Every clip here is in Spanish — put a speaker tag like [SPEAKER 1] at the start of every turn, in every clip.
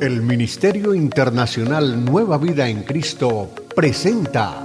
[SPEAKER 1] El Ministerio Internacional Nueva Vida en Cristo presenta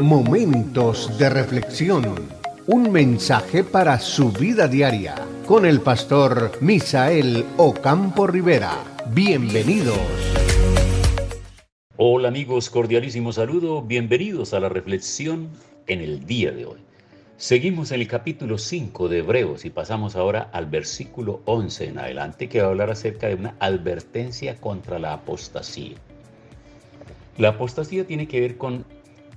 [SPEAKER 1] Momentos de Reflexión, un mensaje para su vida diaria, con el pastor Misael Ocampo Rivera. Bienvenidos.
[SPEAKER 2] Hola amigos, cordialísimo saludo, bienvenidos a la reflexión en el día de hoy. Seguimos en el capítulo 5 de Hebreos y pasamos ahora al versículo 11 en adelante, que va a hablar acerca de una advertencia contra la apostasía. La apostasía tiene que ver con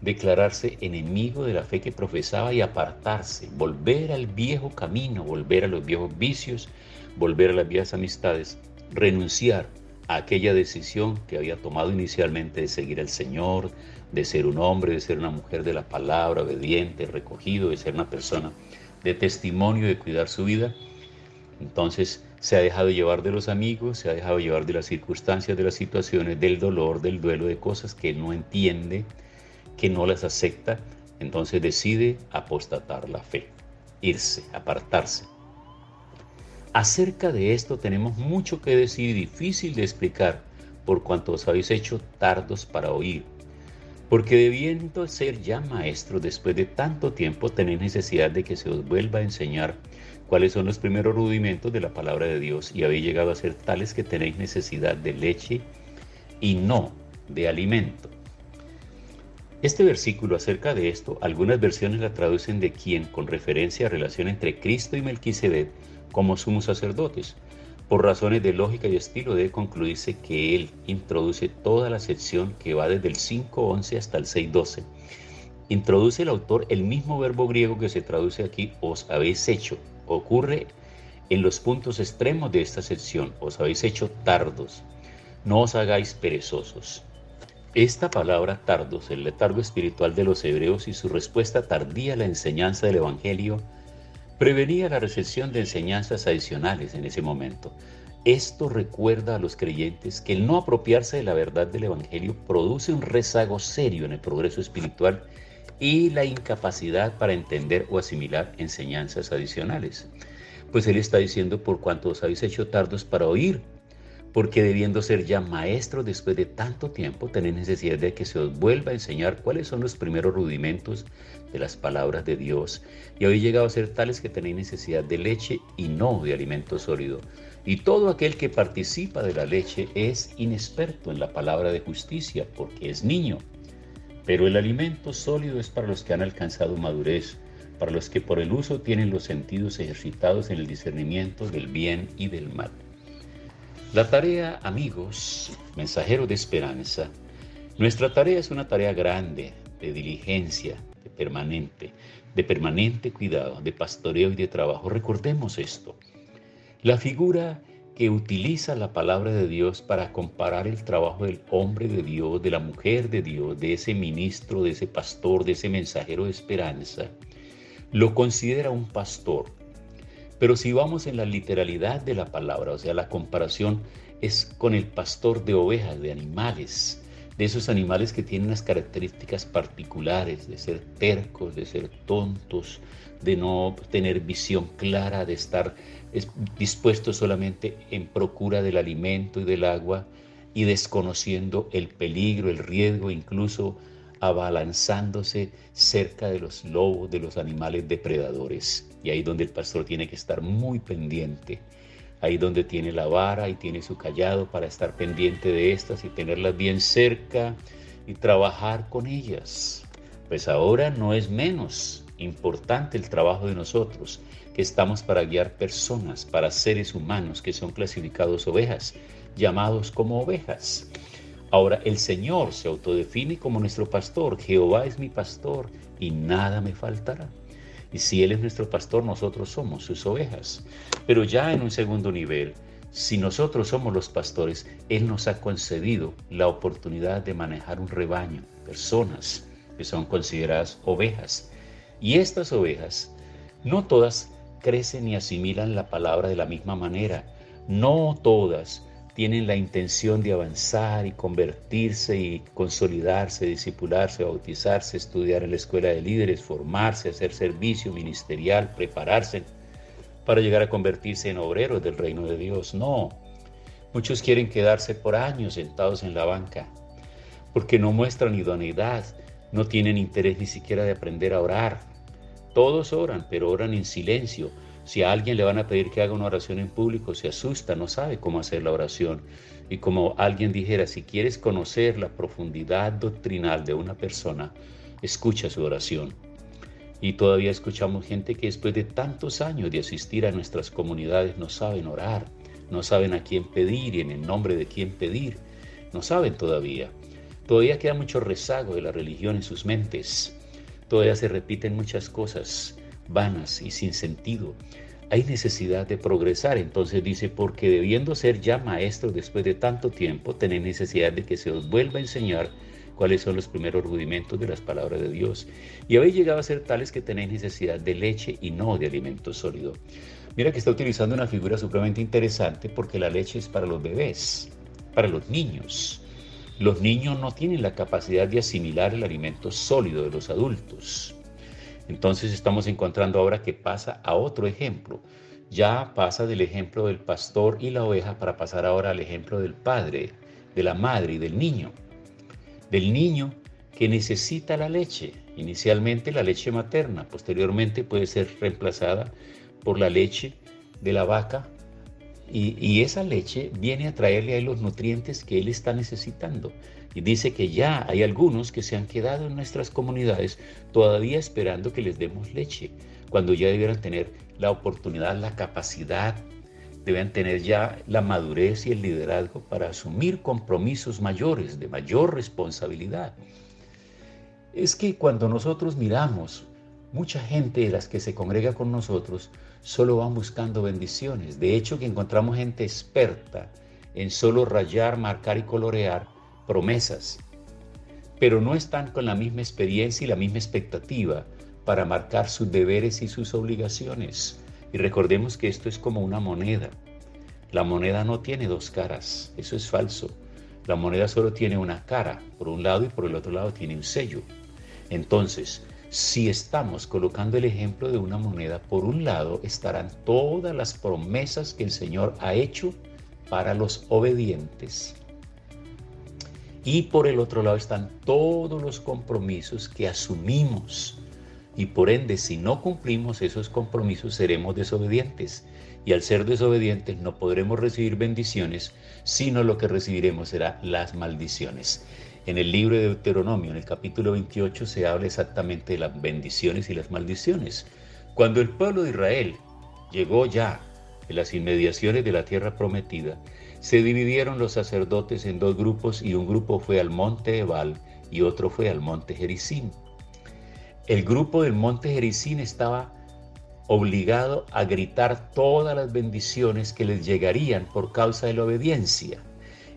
[SPEAKER 2] declararse enemigo de la fe que profesaba y apartarse, volver al viejo camino, volver a los viejos vicios, volver a las viejas amistades, renunciar a aquella decisión que había tomado inicialmente de seguir al Señor, de ser un hombre, de ser una mujer de la palabra, obediente, recogido, de ser una persona de testimonio, de cuidar su vida. Entonces se ha dejado llevar de los amigos, se ha dejado llevar de las circunstancias, de las situaciones, del dolor, del duelo, de cosas que no entiende, que no las acepta. Entonces decide apostatar la fe, irse, apartarse. Acerca de esto tenemos mucho que decir y difícil de explicar, por cuanto os habéis hecho tardos para oír. Porque debiendo ser ya maestros después de tanto tiempo, tenéis necesidad de que se os vuelva a enseñar cuáles son los primeros rudimentos de la palabra de Dios, y habéis llegado a ser tales que tenéis necesidad de leche y no de alimento. Este versículo acerca de esto, algunas versiones la traducen de quien, con referencia a relación entre Cristo y Melquisedec como sumos sacerdotes. Por razones de lógica y estilo debe concluirse que él introduce toda la sección que va desde el 5:11 hasta el 6:12. Introduce el autor el mismo verbo griego que se traduce aquí, os habéis hecho. Ocurre en los puntos extremos de esta sección, os habéis hecho tardos. No os hagáis perezosos. Esta palabra tardos, el letargo espiritual de los hebreos y su respuesta tardía a la enseñanza del Evangelio, prevenía la recepción de enseñanzas adicionales en ese momento. Esto recuerda a los creyentes que el no apropiarse de la verdad del Evangelio produce un rezago serio en el progreso espiritual y la incapacidad para entender o asimilar enseñanzas adicionales. Pues él está diciendo, por cuanto os habéis hecho tardos para oír, porque debiendo ser ya maestros después de tanto tiempo, tenéis necesidad de que se os vuelva a enseñar cuáles son los primeros rudimentos de las palabras de Dios, y habéis llegado a ser tales que tenéis necesidad de leche y no de alimento sólido. Y todo aquel que participa de la leche es inexperto en la palabra de justicia, porque es niño. Pero el alimento sólido es para los que han alcanzado madurez, para los que por el uso tienen los sentidos ejercitados en el discernimiento del bien y del mal. La tarea, amigos, mensajeros de esperanza, nuestra tarea es una tarea grande, de diligencia, de permanente cuidado, de pastoreo y de trabajo. Recordemos esto. La figura que utiliza la palabra de Dios para comparar el trabajo del hombre de Dios, de la mujer de Dios, de ese ministro, de ese pastor, de ese mensajero de esperanza, lo considera un pastor. Pero si vamos en la literalidad de la palabra, o sea, la comparación es con el pastor de ovejas, de animales, de esos animales que tienen unas características particulares, de ser tercos, de ser tontos, de no tener visión clara, de estar dispuestos solamente en procura del alimento y del agua y desconociendo el peligro, el riesgo, incluso abalanzándose cerca de los lobos, de los animales depredadores. Y ahí donde el pastor tiene que estar muy pendiente, ahí donde tiene la vara y tiene su cayado para estar pendiente de estas y tenerlas bien cerca y trabajar con ellas. Pues ahora no es menos importante el trabajo de nosotros, que estamos para guiar personas, para seres humanos que son clasificados ovejas, llamados como ovejas. Ahora el Señor se autodefine como nuestro pastor. Jehová es mi pastor y nada me faltará. Y si Él es nuestro pastor, nosotros somos sus ovejas. Pero ya en un segundo nivel, si nosotros somos los pastores, Él nos ha concedido la oportunidad de manejar un rebaño, personas que son consideradas ovejas. Y estas ovejas, no todas crecen y asimilan la palabra de la misma manera. No todas tienen la intención de avanzar y convertirse y consolidarse, discipularse, bautizarse, estudiar en la escuela de líderes, formarse, hacer servicio ministerial, prepararse para llegar a convertirse en obreros del reino de Dios. No, Muchos quieren quedarse por años sentados en la banca, porque no muestran idoneidad, no tienen interés ni siquiera de aprender a orar. Todos oran, pero oran en silencio. Si a alguien le van a pedir que haga una oración en público, se asusta, no sabe cómo hacer la oración. Y como alguien dijera, si quieres conocer la profundidad doctrinal de una persona, escucha su oración. Y todavía escuchamos gente que después de tantos años de asistir a nuestras comunidades no saben orar, no saben a quién pedir y en el nombre de quién pedir. No saben todavía. Todavía queda mucho rezago de la religión en sus mentes. Todavía se repiten muchas cosas vanas y sin sentido. Hay necesidad de progresar. Entonces dice, porque debiendo ser ya maestros después de tanto tiempo, tenéis necesidad de que se os vuelva a enseñar cuáles son los primeros rudimentos de las palabras de Dios. Y habéis llegado a ser tales que tenéis necesidad de leche y no de alimento sólido. Mira que está utilizando una figura supremamente interesante porque la leche es para los bebés, para los niños. Los niños no tienen la capacidad de asimilar el alimento sólido de los adultos. Entonces estamos encontrando ahora que pasa a otro ejemplo. Ya pasa del ejemplo del pastor y la oveja para pasar ahora al ejemplo del padre, de la madre y del niño. Del niño que necesita la leche, inicialmente la leche materna, posteriormente puede ser reemplazada por la leche de la vaca y esa leche viene a traerle a él los nutrientes que él está necesitando. Y dice que ya hay algunos que se han quedado en nuestras comunidades todavía esperando que les demos leche, cuando ya debieran tener la oportunidad, la capacidad, deben tener ya la madurez y el liderazgo para asumir compromisos mayores, de mayor responsabilidad. Es que cuando nosotros miramos, mucha gente de las que se congrega con nosotros solo van buscando bendiciones. De hecho, que encontramos gente experta en solo rayar, marcar y colorear promesas, pero no están con la misma experiencia y la misma expectativa para marcar sus deberes y sus obligaciones. Y recordemos que esto es como una moneda. La moneda no tiene dos caras, eso es falso. La moneda solo tiene una cara, por un lado, y por el otro lado tiene un sello. Entonces, si estamos colocando el ejemplo de una moneda, por un lado estarán todas las promesas que el Señor ha hecho para los obedientes. Y por el otro lado están todos los compromisos que asumimos. Y por ende, si no cumplimos esos compromisos, seremos desobedientes. Y al ser desobedientes no podremos recibir bendiciones, sino lo que recibiremos será las maldiciones. En el libro de Deuteronomio, en el capítulo 28, se habla exactamente de las bendiciones y las maldiciones. Cuando el pueblo de Israel llegó ya en las inmediaciones de la tierra prometida, se dividieron los sacerdotes en dos grupos y un grupo fue al monte Ebal y otro fue al monte Gerizim. El grupo del monte Gerizim estaba obligado a gritar todas las bendiciones que les llegarían por causa de la obediencia.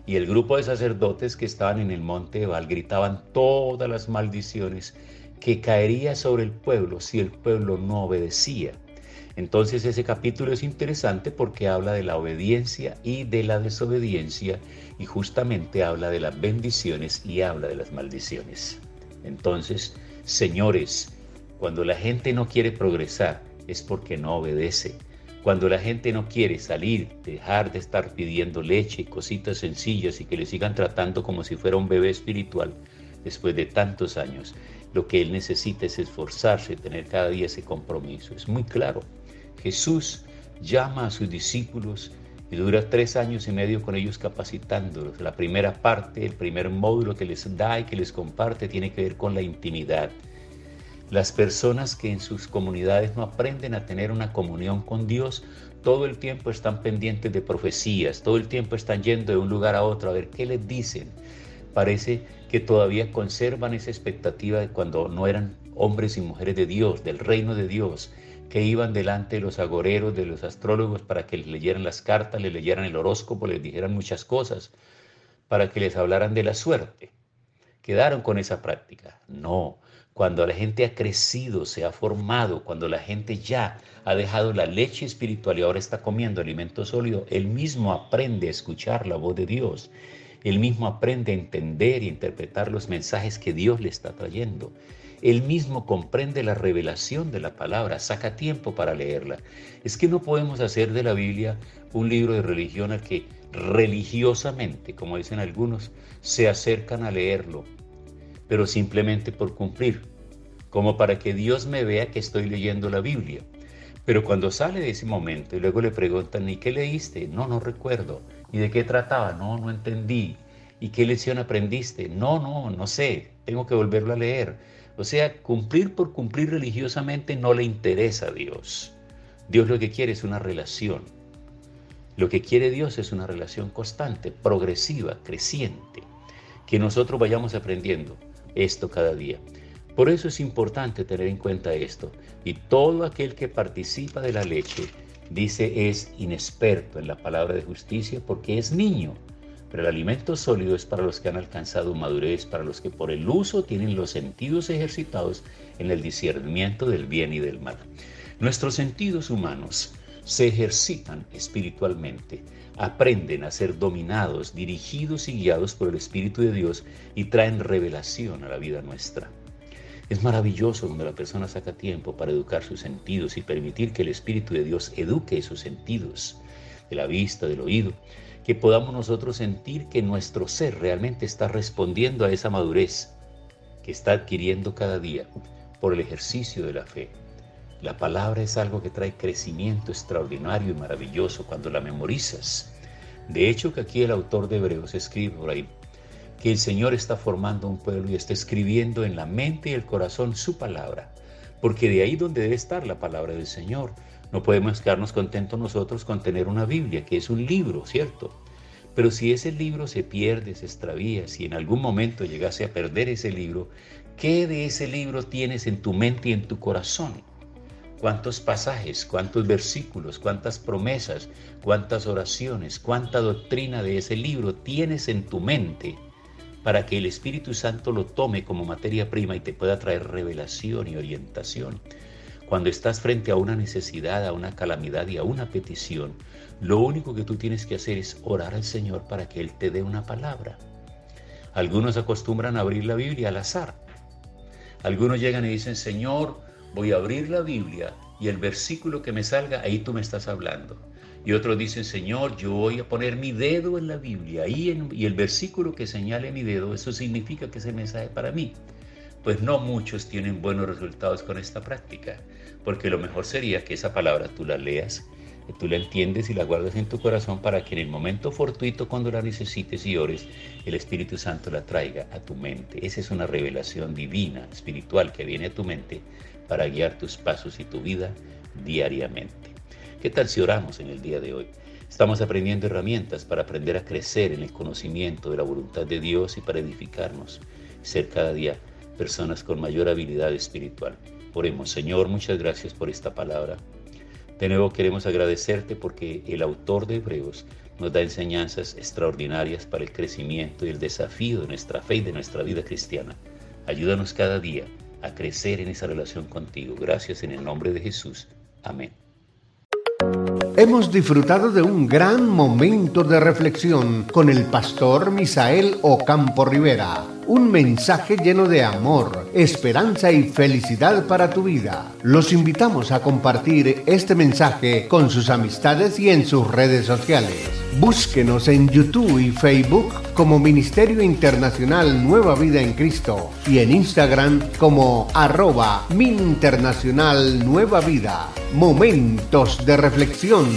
[SPEAKER 2] Y el grupo de sacerdotes que estaban en el monte Ebal gritaban todas las maldiciones que caería sobre el pueblo si el pueblo no obedecía. Entonces ese capítulo es interesante porque habla de la obediencia y de la desobediencia y justamente habla de las bendiciones y habla de las maldiciones. Entonces, señores, cuando la gente no quiere progresar es porque no obedece. Cuando la gente no quiere salir, dejar de estar pidiendo leche y cositas sencillas y que le sigan tratando como si fuera un bebé espiritual, después de tantos años, lo que él necesita es esforzarse, tener cada día ese compromiso. Es muy claro. Jesús llama a sus discípulos y dura 3 años y medio con ellos capacitándolos. La primera parte, el primer módulo que les da y que les comparte tiene que ver con la intimidad. Las personas que en sus comunidades no aprenden a tener una comunión con Dios, todo el tiempo están pendientes de profecías, todo el tiempo están yendo de un lugar a otro a ver qué les dicen. Parece que todavía conservan esa expectativa de cuando no eran hombres y mujeres de Dios, del reino de Dios, que iban delante de los agoreros, de los astrólogos para que les leyeran las cartas, les leyeran el horóscopo, les dijeran muchas cosas, para que les hablaran de la suerte. Quedaron con esa práctica. No, cuando la gente ha crecido, se ha formado, cuando la gente ya ha dejado la leche espiritual y ahora está comiendo alimento sólido, él mismo aprende a escuchar la voz de Dios. Él mismo aprende a entender y interpretar los mensajes que Dios le está trayendo. Él mismo comprende la revelación de la palabra, saca tiempo para leerla. Es que no podemos hacer de la Biblia un libro de religión al que religiosamente, como dicen algunos, se acercan a leerlo, pero simplemente por cumplir, como para que Dios me vea que estoy leyendo la Biblia. Pero cuando sale de ese momento y luego le preguntan, ¿y qué leíste? No, no recuerdo. ¿Y de qué trataba? No, no entendí. ¿Y qué lección aprendiste? No sé, tengo que volverlo a leer. O sea, cumplir por cumplir religiosamente no le interesa a Dios. Dios lo que quiere es una relación. Lo que quiere Dios es una relación constante, progresiva, creciente, que nosotros vayamos aprendiendo esto cada día. Por eso es importante tener en cuenta esto. Y todo aquel que participa de la leche, dice, es inexperto en la palabra de justicia porque es niño. Pero el alimento sólido es para los que han alcanzado madurez, para los que por el uso tienen los sentidos ejercitados en el discernimiento del bien y del mal. Nuestros sentidos humanos se ejercitan espiritualmente, aprenden a ser dominados, dirigidos y guiados por el Espíritu de Dios y traen revelación a la vida nuestra. Es maravilloso cuando la persona saca tiempo para educar sus sentidos y permitir que el Espíritu de Dios eduque esos sentidos, de la vista, del oído, que podamos nosotros sentir que nuestro ser realmente está respondiendo a esa madurez que está adquiriendo cada día por el ejercicio de la fe. La palabra es algo que trae crecimiento extraordinario y maravilloso cuando la memorizas. De hecho, que aquí el autor de Hebreos escribe por ahí que el Señor está formando un pueblo y está escribiendo en la mente y el corazón su palabra, porque de ahí donde debe estar la palabra del Señor. No podemos quedarnos contentos nosotros con tener una Biblia, que es un libro, ¿cierto? Pero si ese libro se pierde, se extravía, si en algún momento llegase a perder ese libro, ¿qué de ese libro tienes en tu mente y en tu corazón? ¿Cuántos pasajes, cuántos versículos, cuántas promesas, cuántas oraciones, cuánta doctrina de ese libro tienes en tu mente para que el Espíritu Santo lo tome como materia prima y te pueda traer revelación y orientación? Cuando estás frente a una necesidad, a una calamidad y a una petición, lo único que tú tienes que hacer es orar al Señor para que Él te dé una palabra. Algunos acostumbran a abrir la Biblia al azar. Algunos llegan y dicen, Señor, voy a abrir la Biblia y el versículo que me salga, ahí tú me estás hablando. Y otros dicen, Señor, yo voy a poner mi dedo en la Biblia y el versículo que señale mi dedo, eso significa que ese mensaje es para mí. Pues no muchos tienen buenos resultados con esta práctica, porque lo mejor sería que esa palabra tú la leas, que tú la entiendes y la guardes en tu corazón para que en el momento fortuito, cuando la necesites y ores, el Espíritu Santo la traiga a tu mente. Esa es una revelación divina, espiritual, que viene a tu mente para guiar tus pasos y tu vida diariamente. ¿Qué tal si oramos en el día de hoy? Estamos aprendiendo herramientas para aprender a crecer en el conocimiento de la voluntad de Dios y para edificarnos, ser cada día personas con mayor habilidad espiritual. Oremos. Señor, muchas gracias por esta palabra. De nuevo queremos agradecerte porque el autor de Hebreos nos da enseñanzas extraordinarias para el crecimiento y el desafío de nuestra fe y de nuestra vida cristiana. Ayúdanos cada día a crecer en esa relación contigo. Gracias en el nombre de Jesús. Amén.
[SPEAKER 1] Hemos disfrutado de un gran momento de reflexión con el pastor Misael Ocampo Rivera. Un mensaje lleno de amor, esperanza y felicidad para tu vida. Los invitamos a compartir este mensaje con sus amistades y en sus redes sociales. Búsquenos en YouTube y Facebook como Ministerio Internacional Nueva Vida en Cristo y en Instagram como @MinInternacional Nueva Vida. Momentos de reflexión.